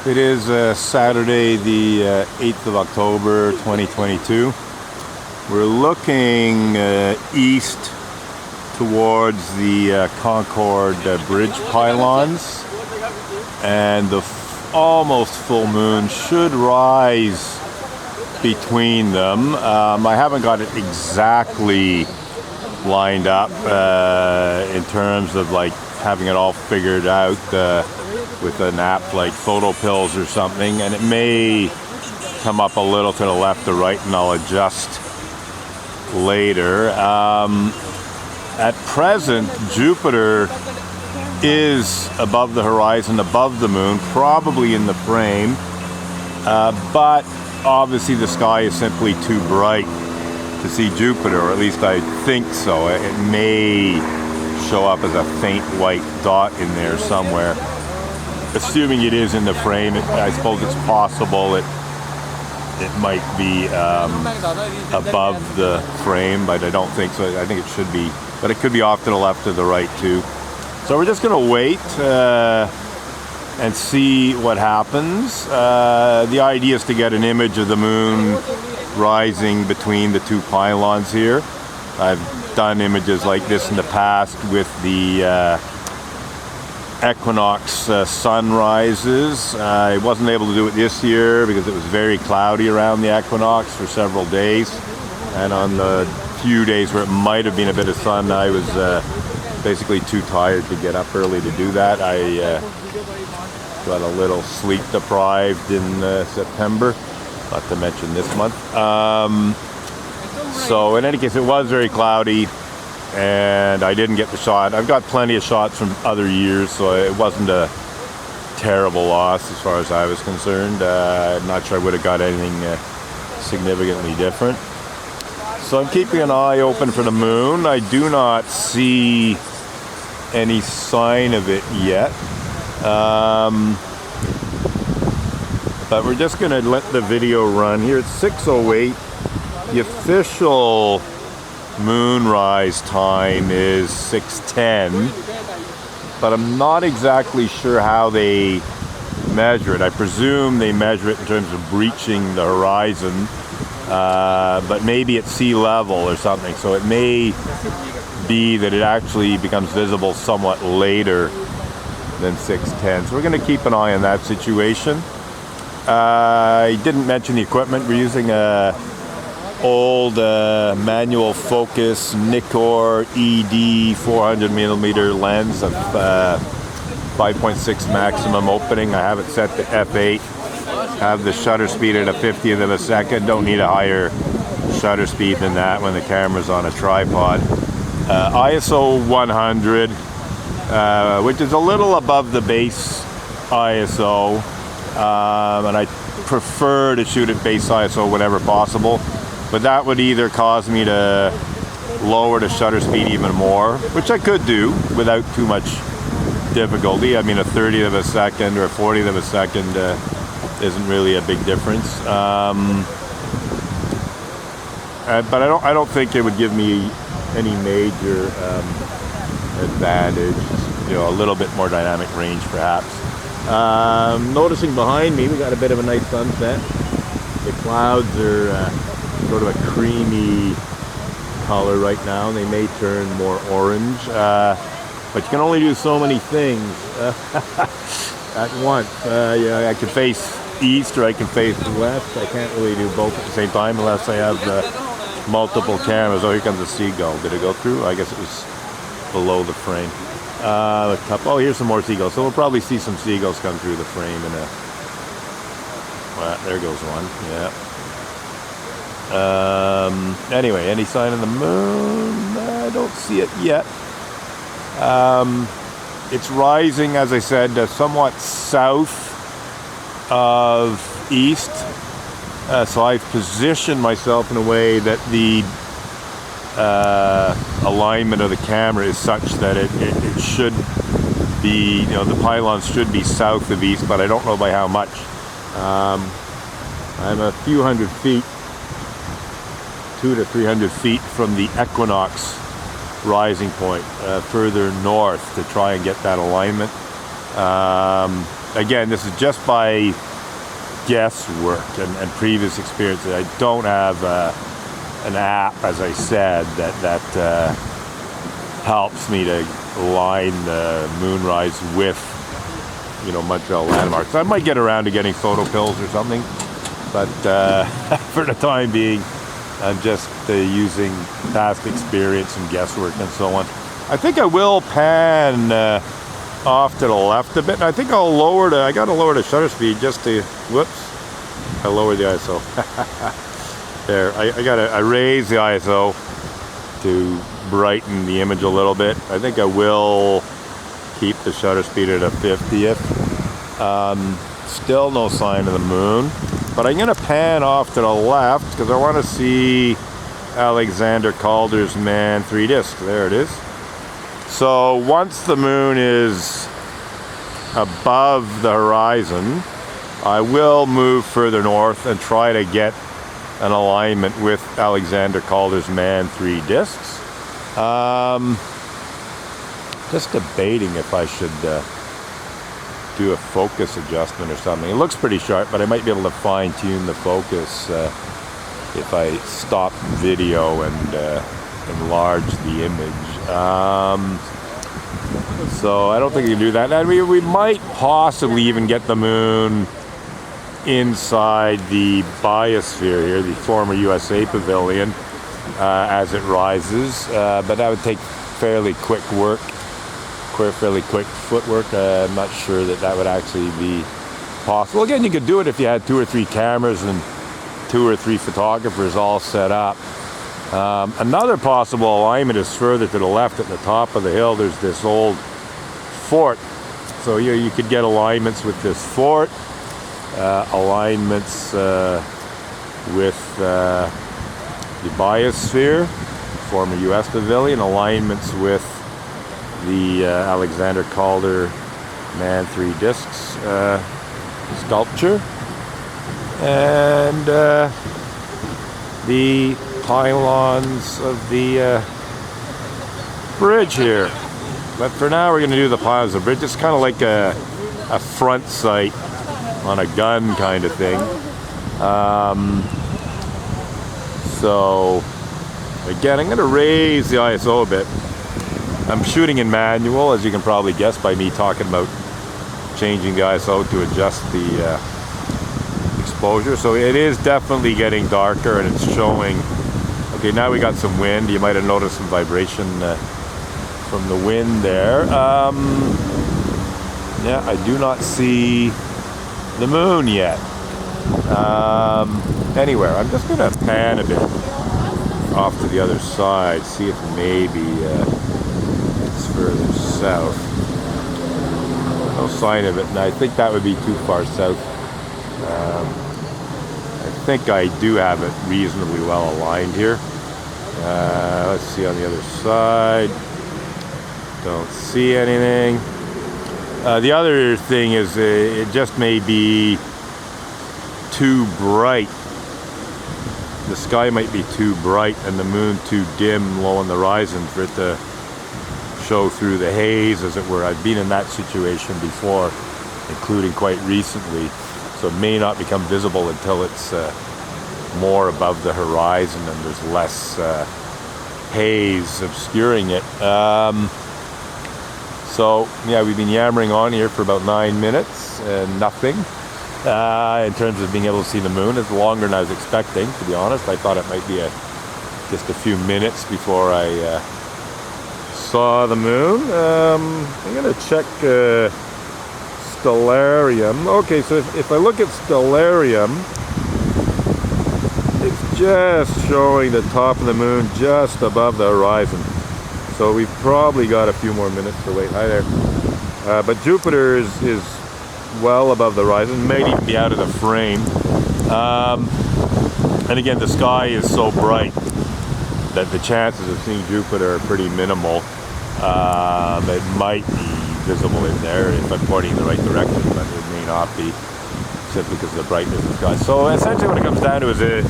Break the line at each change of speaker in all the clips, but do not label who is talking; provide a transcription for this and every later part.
It is Saturday, the 8th of October, 2022. We're looking east towards the Concord Bridge pylons, and the almost full moon should rise between them. I haven't got it exactly lined up in terms of like having it all figured out with an app like Photo Pills or something, and it may come up a little to the left or right, and I'll adjust later. At present, Jupiter is above the horizon, above the moon, probably in the frame, but obviously the sky is simply too bright to see Jupiter, or at least I think so. It may show up as a faint white dot in there somewhere. Assuming it is in the frame, I suppose it's possible it might be above the frame, but I don't think so. I think it should be, but it could be off to the left or the right too. So we're just going to wait and see what happens. The idea is to get an image of the moon rising between the two pylons here. I've done images like this in the past with the equinox sunrises. I wasn't able to do it this year because it was very cloudy around the equinox for several days, and on the few days where it might have been a bit of sun, I was basically too tired to get up early to do that. I got a little sleep deprived in September, not to mention this month. So in any case, it was very cloudy and I didn't get the shot. I've got plenty of shots from other years, so it wasn't a terrible loss as far as I was concerned. I'm not sure I would have got anything significantly different. So I'm keeping an eye open for the moon. I do not see any sign of it yet. But we're just going to let the video run here. It's 6:08. The official moonrise time is 6:10, but I'm not exactly sure how they measure it. I presume they measure it in terms of breaching the horizon, but maybe at sea level or something. So it may be that it actually becomes visible somewhat later than 6:10. So we're going to keep an eye on that situation. I didn't mention the equipment. We're using a old manual focus Nikkor ED 400mm lens of 5.6 maximum opening. I have it set to f8. Have the shutter speed at a 50th of a second. Don't need a higher shutter speed than that when the camera's on a tripod. ISO 100, which is a little above the base ISO, and I prefer to shoot at base ISO whenever possible. But that would either cause me to lower the shutter speed even more, which I could do without too much difficulty. I mean, a 30th of a second or a 40th of a second isn't really a big difference. But I don't think it would give me any major advantage. You know, a little bit more dynamic range, perhaps. Noticing behind me, we got a bit of a nice sunset. The clouds are sort of a creamy color right now. They may turn more orange, but you can only do so many things at once. I can face east or I can face west. I can't really do both at the same time unless I have multiple cameras. Oh, here comes a seagull. Did it go through? I guess it was below the frame. Oh, here's some more seagulls. So we'll probably see some seagulls come through the frame in a... Well, there goes one. Yeah. Anyway, any sign of the moon? I don't see it yet. It's rising, as I said, somewhat south of east. So I've positioned myself in a way that the alignment of the camera is such that it should be, the pylons should be south of east, but I don't know by how much. I'm a few hundred feet, 200 to 300 feet from the equinox rising point, further north, to try and get that alignment. again, this is just by guesswork and previous experiences. I don't have an app, as I said, that helps me to align the moonrise with, you know, Montreal landmarks. I might get around to getting photo pills or something, but for the time being, I'm just using past experience and guesswork and so on. I think I will pan off to the left a bit. And I think I'll lower I gotta lower the shutter speed just to, whoops, I lowered the ISO. There, I raise the ISO to brighten the image a little bit. I think I will keep the shutter speed at a 50th. Still no sign of the moon, but I'm gonna pan off to the left because I want to see Alexander Calder's Man 3 disc. There it is. So once the moon is above the horizon, I will move further north and try to get an alignment with Alexander Calder's Man 3 discs. Just debating if I should do a focus adjustment or something. It looks pretty sharp, but I might be able to fine-tune the focus if I stop video and enlarge the image. So I don't think you can do that. And we might possibly even get the moon inside the biosphere here, the former USA Pavilion, as it rises. But that would take fairly quick footwork. I'm not sure that would actually be possible. Again, you could do it if you had 2 or 3 cameras and 2 or 3 photographers all set up. Another possible alignment is further to the left at the top of the hill. There's this old fort. So you could get alignments with this fort, alignments with the biosphere, former US Pavilion, alignments with the Alexander Calder Man 3 discs sculpture, and the pylons of the bridge here. But for now we're going to do the pylons of the bridge. It's kind of like a front sight on a gun kind of thing. So again, I'm going to raise the ISO a bit. I'm shooting in manual, as you can probably guess by me talking about changing the ISO to adjust the exposure. So it is definitely getting darker, and it's showing. Okay, now we got some wind. You might have noticed some vibration from the wind there. Yeah, I do not see the moon yet anywhere. I'm just going to pan a bit off to the other side, see if maybe it's further south. No sign of it, and I think that would be too far south. I think I do have it reasonably well aligned here. Let's see on the other side. Don't see anything. The other thing is it just may be too bright. The sky might be too bright and the moon too dim low on the horizon for it to show through the haze, as it were. I've been in that situation before, including quite recently. So it may not become visible until it's more above the horizon and there's less haze obscuring it. So yeah, we've been yammering on here for about 9 minutes and nothing in terms of being able to see the moon. It's longer than I was expecting, to be honest. I thought it might be just a few minutes before I saw the moon. I'm gonna check Stellarium. Okay, so if I look at Stellarium, it's just showing the top of the moon just above the horizon. So we've probably got a few more minutes to wait. Hi there. But Jupiter is well above the horizon, may even be out of the frame. And again, the sky is so bright that the chances of seeing Jupiter are pretty minimal. It might be visible in there if I'm pointing in the right direction, but it may not be, simply because of the brightness of the sky. So essentially what it comes down to is it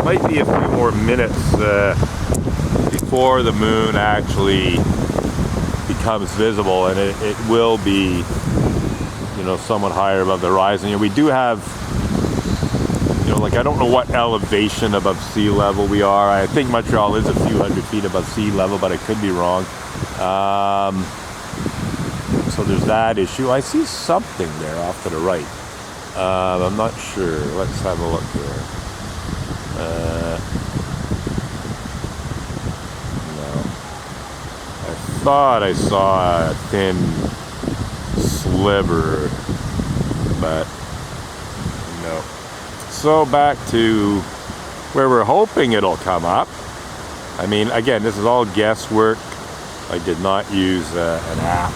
might be a few more minutes before the moon actually becomes visible, and it will be you know, somewhat higher above the horizon. You know, we do have, you know, like, I don't know what elevation above sea level we are. I think Montreal is a few hundred feet above sea level, but I could be wrong. So there's that issue. I see something there off to the right. I'm not sure. Let's have a look here. No. I thought I saw a thin sliver, but no. So back to where we're hoping it'll come up. I mean, again, this is all guesswork. I did not use an app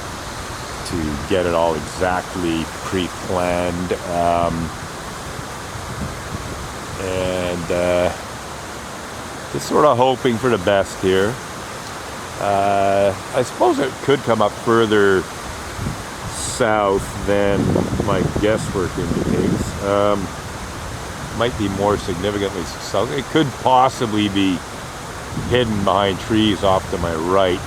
to get it all exactly pre-planned, just sort of hoping for the best here. I suppose it could come up further south than my guesswork indicates. Might be more significantly south. It could possibly be hidden behind trees off to my right.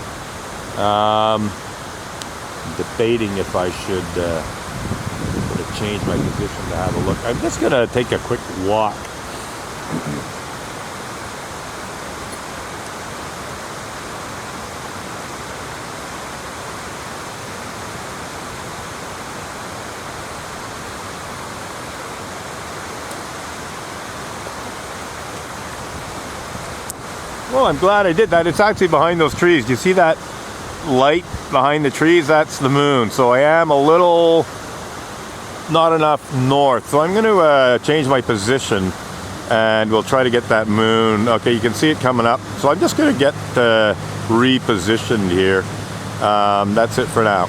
Debating if I should sort of change my position to have a look. I'm just going to take a quick walk. Well, I'm glad I did that. It's actually behind those trees. Do you see that light behind the trees? That's the moon. So I am a little not enough north. So I'm going to change my position and we'll try to get that moon. Okay, you can see it coming up. So I'm just going to get repositioned here. That's it for now.